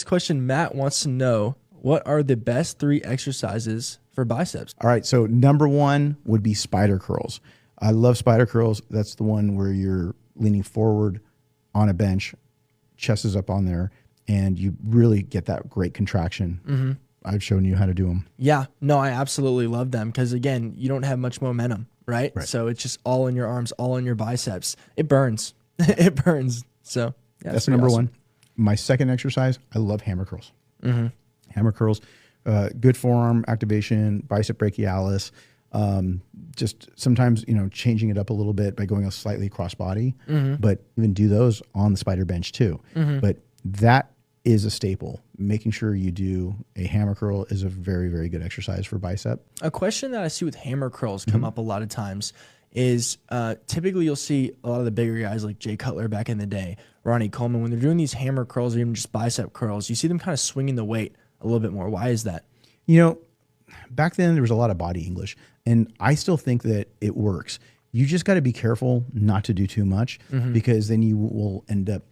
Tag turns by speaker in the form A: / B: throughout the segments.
A: question, Matt wants to know, what are the best 3 exercises for biceps?
B: All right, so number 1 would be spider curls. I love spider curls. That's the one where you're leaning forward on a bench, chest is up on there, and you really get that great contraction. Mm-hmm. I've shown you how to do them.
A: Yeah, no, I absolutely love them because, again, you don't have much momentum, right? So it's just all in your arms, all in your biceps. It burns. It burns. So yeah,
B: that's number awesome. 1. My second exercise, I love hammer curls. Mm-hmm. Hammer curls, good forearm activation, bicep brachialis. Just sometimes, changing it up a little bit by going a slightly cross body, but even do those on the spider bench too. But that is a staple. Making sure you do a hammer curl is a very, very good exercise for bicep.
A: A question that I see with hammer curls come up a lot of times is typically you'll see a lot of the bigger guys like Jay Cutler back in the day, Ronnie Coleman, when they're doing these hammer curls or even just bicep curls, you see them kind of swinging the weight a little bit more. Why is that?
B: Back then there was a lot of body English, and I still think that it works. You just got to be careful not to do too much because then you will end up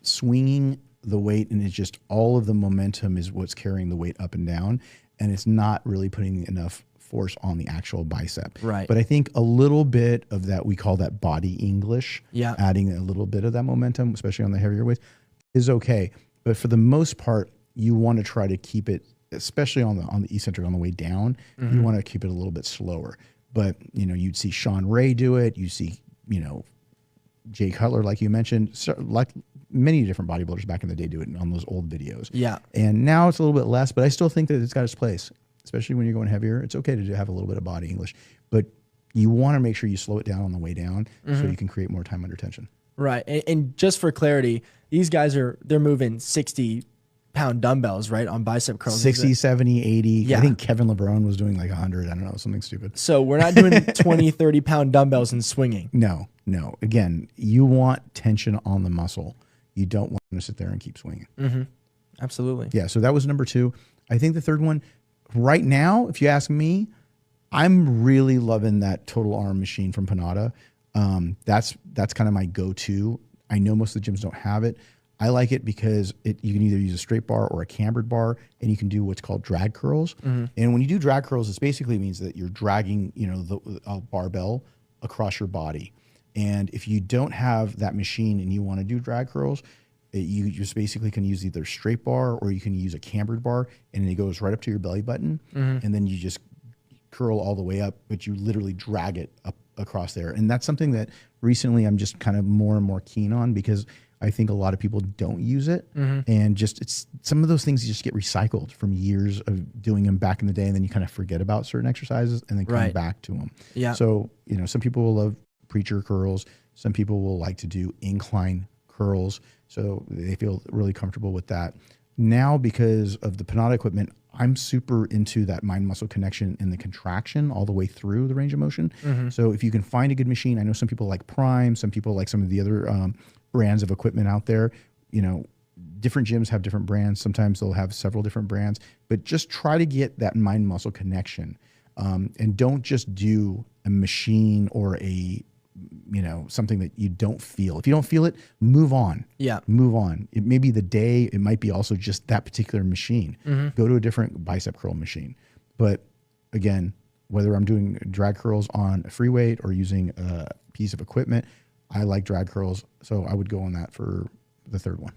B: swinging the weight, and it's just all of the momentum is what's carrying the weight up and down, and it's not really putting enough force on the actual bicep.
A: Right.
B: But I think a little bit of that, we call that body English, adding a little bit of that momentum, especially on the heavier weights, is okay. But for the most part, you want to try to keep it, especially on the eccentric on the way down, you want to keep it a little bit slower. But, you'd see Sean Ray do it. You see, Jay Cutler, like you mentioned, like many different bodybuilders back in the day do it on those old videos.
A: Yeah.
B: And now it's a little bit less, but I still think that it's got its place, especially when you're going heavier. It's okay to have a little bit of body English, but you want to make sure you slow it down on the way down so you can create more time under tension.
A: Right. And just for clarity, these guys they're moving 60-pound dumbbells, right, on bicep curls.
B: 60, 70, 80. Yeah. I think Kevin LeBron was doing like 100. I don't know, something stupid.
A: So we're not doing 20, 30-pound dumbbells and swinging.
B: No. Again, you want tension on the muscle. You don't want to sit there and keep swinging.
A: Mm-hmm. Absolutely.
B: Yeah, so that was number 2. I think the third one, right now, if you ask me, I'm really loving that total arm machine from Panada. That's kind of my go-to. I know most of the gyms don't have it. I like it because you can either use a straight bar or a cambered bar, and you can do what's called drag curls. And when you do drag curls, it basically means that you're dragging, a barbell across your body. And if you don't have that machine and you want to do drag curls, you just basically can use either straight bar or you can use a cambered bar, and it goes right up to your belly button, and then you just curl all the way up, but you literally drag it up across there. And that's something that recently I'm just kind of more and more keen on because I think a lot of people don't use it, and just it's some of those things just get recycled from years of doing them back in the day, and then you kind of forget about certain exercises and then come back to them. Yeah. So some people will love preacher curls. Some people will like to do incline curls, so they feel really comfortable with that. Now, because of the Panada equipment, I'm super into that mind-muscle connection and the contraction all the way through the range of motion. So if you can find a good machine, I know some people like Prime, some people like some of the other brands of equipment out there. Different gyms have different brands. Sometimes they'll have several different brands, but just try to get that mind-muscle connection, and don't just do a machine or something that you don't feel. If you don't feel it, move on. Yeah. Move on. It may be the day. It might be also just that particular machine. Go to a different bicep curl machine. But again, whether I'm doing drag curls on a free weight or using a piece of equipment, I like drag curls. So I would go on that for the third one.